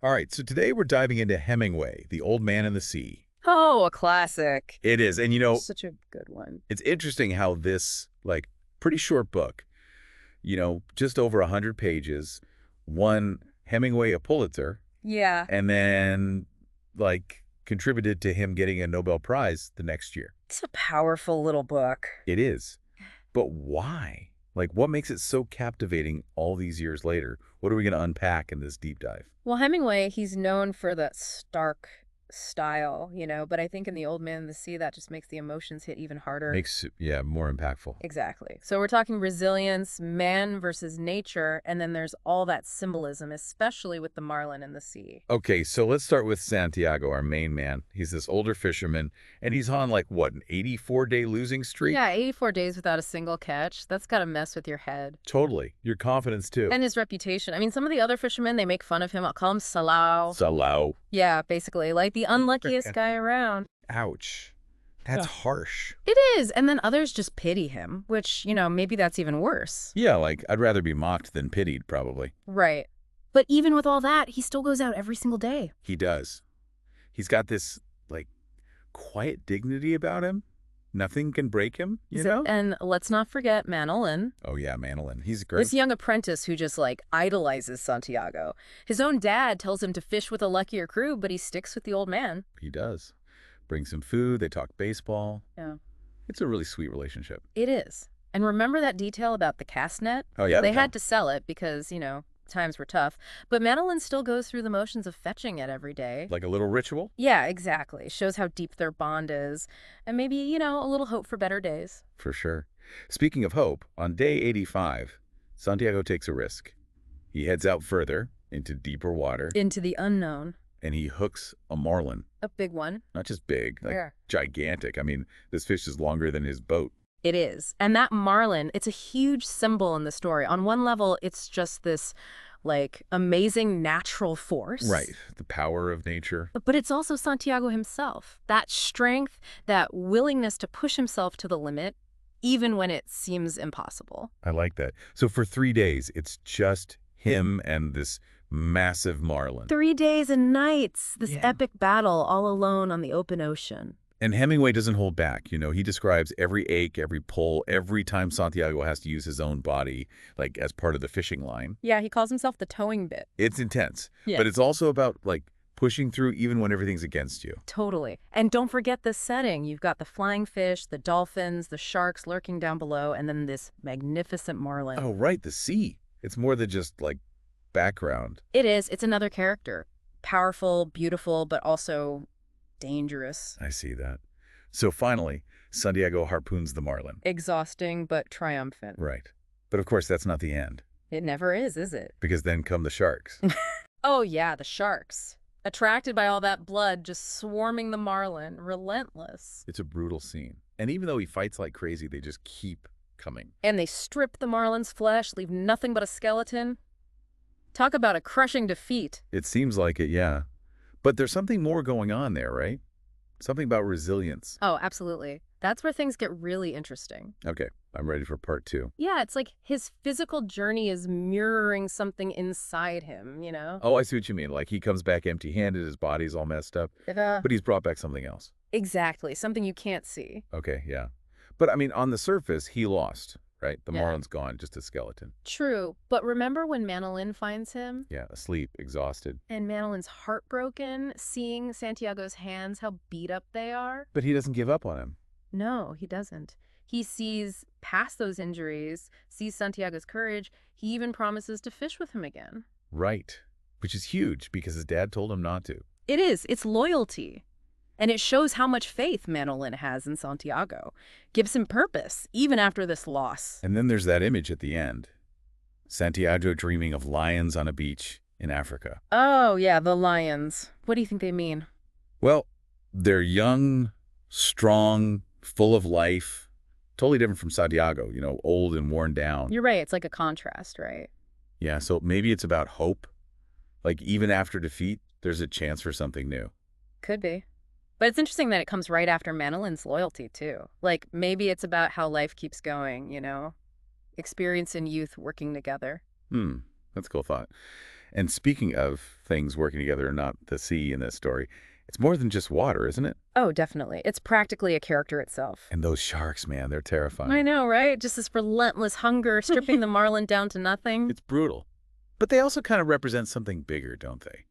All right, so today we're diving into Hemingway, The Old Man and the Sea. Oh, a classic. It is, and Such a good one. it's interesting how this, pretty short book, just over 100 pages, won Hemingway a Pulitzer, Yeah. and then, contributed to him getting a Nobel Prize the next year. It's a powerful little book. It is. But why? What makes it so captivating all these years later? What are we going to unpack in this deep dive? Well, Hemingway, he's known for that stark style, but I think in The Old Man and the Sea, that just makes the emotions hit even harder. Makes it, yeah, more impactful. Exactly. So we're talking resilience, man versus nature, and then there's all that symbolism, especially with the marlin in the sea. Okay, so let's start with Santiago, our main man. He's this older fisherman, and he's on, what, an 84-day losing streak? Yeah, 84 days without a single catch. That's got to mess with your head. Totally. Your confidence, too. And his reputation. I mean, some of the other fishermen, they make fun of him. I'll call him Salau. Salau. Yeah, basically, like the unluckiest guy around. Ouch. That's harsh. It is, and then others just pity him, which, maybe that's even worse. Yeah, I'd rather be mocked than pitied, probably. Right. But even with all that, he still goes out every single day. He does. He's got this, quiet dignity about him. Nothing can break him, you know? And let's not forget Manolin. Oh, yeah, Manolin. He's great. This young apprentice who just, idolizes Santiago. His own dad tells him to fish with a luckier crew, but he sticks with the old man. He does. Brings him food. They talk baseball. Yeah. It's a really sweet relationship. It is. And remember that detail about the cast net? Oh, yeah? They had to sell it because, times were tough. But Manolin still goes through the motions of fetching it every day. Like a little ritual? Yeah, exactly. Shows how deep their bond is. And maybe, a little hope for better days. For sure. Speaking of hope, on day 85, Santiago takes a risk. He heads out further, into deeper water, Into the unknown. and he hooks a marlin. A big one. Not just big, Yeah. gigantic. I mean, this fish is longer than his boat. It is. And that marlin, it's a huge symbol in the story. On one level, it's just this, amazing natural force. Right. The power of nature. But it's also Santiago himself. That strength, that willingness to push himself to the limit, even when it seems impossible. I like that. So for 3 days, it's just him and this massive marlin. 3 days and nights, this Yeah. epic battle all alone on the open ocean. And Hemingway doesn't hold back. He describes every ache, every pull, every time Santiago has to use his own body, as part of the fishing line. Yeah, he calls himself the towing bit. It's intense. Yeah. But it's also about, pushing through even when everything's against you. Totally. And don't forget the setting. You've got the flying fish, the dolphins, the sharks lurking down below, and then this magnificent marlin. Oh, right, the sea. It's more than just, background. It is. It's another character. Powerful, beautiful, but also dangerous. I see that. So finally, Santiago harpoons the marlin. Exhausting, but triumphant. Right. But of course, that's not the end. It never is it? Because then come the sharks. Oh, yeah, the sharks. Attracted by all that blood, just swarming the marlin, relentless. It's a brutal scene. And even though he fights like crazy, they just keep coming. And they strip the marlin's flesh, leave nothing but a skeleton. Talk about a crushing defeat. It seems like it, yeah. But there's something more going on there, right? Something about resilience. Oh, absolutely. That's where things get really interesting. Okay, I'm ready for part 2. Yeah, it's like his physical journey is mirroring something inside him, Oh, I see what you mean. He comes back empty-handed, his body's all messed up. But he's brought back something else. Exactly, something you can't see. Okay, yeah. But, I mean, on the surface, he lost, right? The Yeah. marlin's gone, just a skeleton. True, but remember when Manolin finds him? Yeah, asleep, exhausted. And Manolin's heartbroken, seeing Santiago's hands, how beat up they are? But he doesn't give up on him. No, he doesn't. He sees past those injuries, sees Santiago's courage. He even promises to fish with him again. Right. Which is huge, because his dad told him not to. It is. It's loyalty. And it shows how much faith Manolin has in Santiago. Gives him purpose, even after this loss. And then there's that image at the end. Santiago dreaming of lions on a beach in Africa. Oh, yeah, the lions. What do you think they mean? Well, they're young, strong, full of life. Totally different from Santiago, old and worn down. You're right. It's like a contrast, right? Yeah, so maybe it's about hope. Even after defeat, there's a chance for something new. Could be. But it's interesting that it comes right after Manolin's loyalty, too. Maybe it's about how life keeps going, experience and youth working together. That's a cool thought. And speaking of things working together and not the sea in this story, it's more than just water, isn't it? Oh, definitely. It's practically a character itself. And those sharks, man, they're terrifying. I know, right? Just this relentless hunger, stripping the marlin down to nothing. It's brutal. But they also kind of represent something bigger, don't they?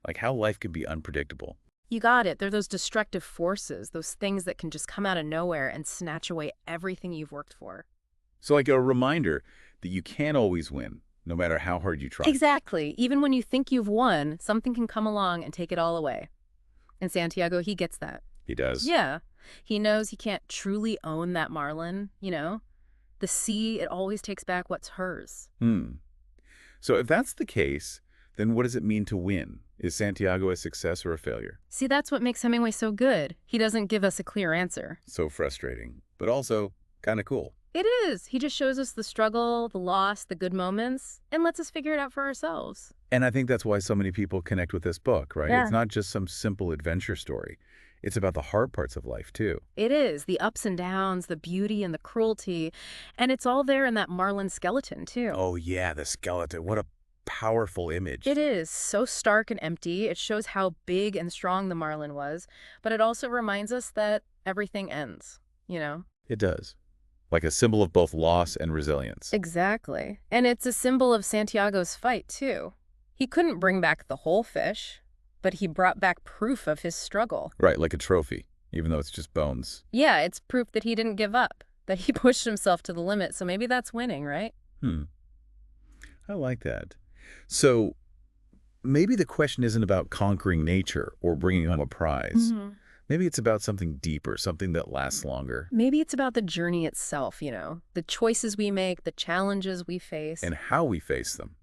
Like how life can be unpredictable. You got it. They're those destructive forces, those things that can just come out of nowhere and snatch away everything you've worked for. So like a reminder that you can't always win, no matter how hard you try. Exactly. Even when you think you've won, something can come along and take it all away. And Santiago, he gets that. He does. Yeah. He knows he can't truly own that marlin, you know? The sea, it always takes back what's hers. So if that's the case, then what does it mean to win? Is Santiago a success or a failure? See, that's what makes Hemingway so good. He doesn't give us a clear answer. So frustrating, but also kind of cool. It is. He just shows us the struggle, the loss, the good moments, and lets us figure it out for ourselves. And I think that's why so many people connect with this book, right? Yeah. It's not just some simple adventure story. It's about the hard parts of life, too. It is. The ups and downs, the beauty and the cruelty. And it's all there in that marlin skeleton, too. Oh, yeah, the skeleton. What a powerful image. It is. So stark and empty. It shows how big and strong the marlin was. But it also reminds us that everything ends, you know? It does. Like a symbol of both loss and resilience. Exactly. And it's a symbol of Santiago's fight, too. He couldn't bring back the whole fish, but he brought back proof of his struggle. Right, like a trophy, even though it's just bones. Yeah, it's proof that he didn't give up, that he pushed himself to the limit, so maybe that's winning, right? I like that. So maybe the question isn't about conquering nature or bringing home a prize. Maybe it's about something deeper, something that lasts longer. Maybe it's about the journey itself, you know, the choices we make, the challenges we face. And how we face them.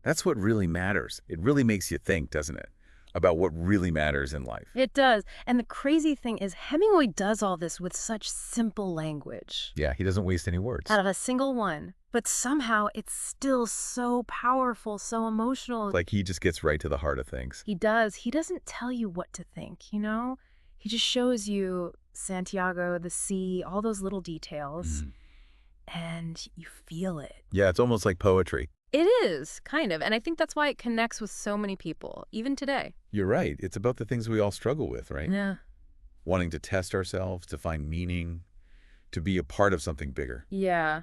That's what really matters. It really makes you think, doesn't it? About what really matters in life. It does. And the crazy thing is Hemingway does all this with such simple language. Yeah, he doesn't waste any words. Out of a single one. But somehow it's still so powerful, so emotional. Like he just gets right to the heart of things. He does. He doesn't tell you what to think, you know? He just shows you Santiago, the sea, all those little details. And you feel it. Yeah, it's almost like poetry. It is, kind of. And I think that's why it connects with so many people, even today. You're right. It's about the things we all struggle with, right? Yeah. Wanting to test ourselves, to find meaning, to be a part of something bigger. Yeah.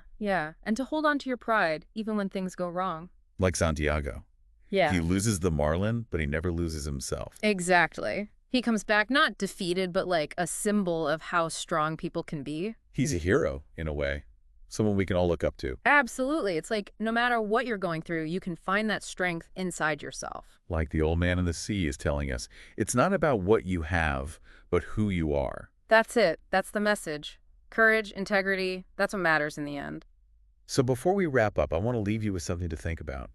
And to hold on to your pride, even when things go wrong. Like Santiago. Yeah. He loses the marlin, but he never loses himself. Exactly. He comes back not defeated, but like a symbol of how strong people can be. He's a hero, in a way. Someone we can all look up to. Absolutely. It's like no matter what you're going through, you can find that strength inside yourself. Like the old man in the sea is telling us, it's not about what you have, but who you are. That's it. That's the message. Courage, integrity, that's what matters in the end. So before we wrap up, I want to leave you with something to think about.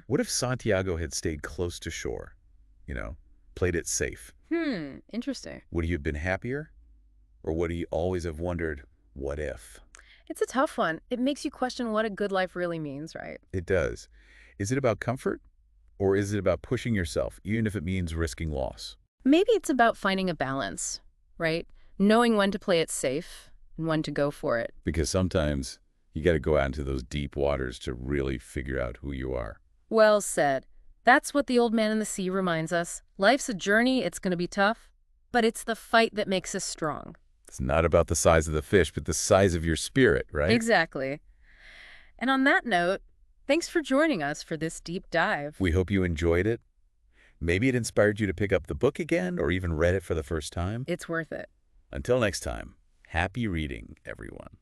What if Santiago had stayed close to shore? You know, played it safe. Interesting. Would he have been happier? Or would he always have wondered, what if? It's a tough one. It makes you question what a good life really means, right? It does. Is it about comfort? Or is it about pushing yourself, even if it means risking loss? Maybe it's about finding a balance, right? Knowing when to play it safe and when to go for it. Because sometimes you got to go out into those deep waters to really figure out who you are. Well said. That's what the old man in the sea reminds us. Life's a journey, it's going to be tough, but it's the fight that makes us strong. It's not about the size of the fish, but the size of your spirit, right? Exactly. And on that note, thanks for joining us for this deep dive. We hope you enjoyed it. Maybe it inspired you to pick up the book again or even read it for the first time. It's worth it. Until next time, happy reading, everyone.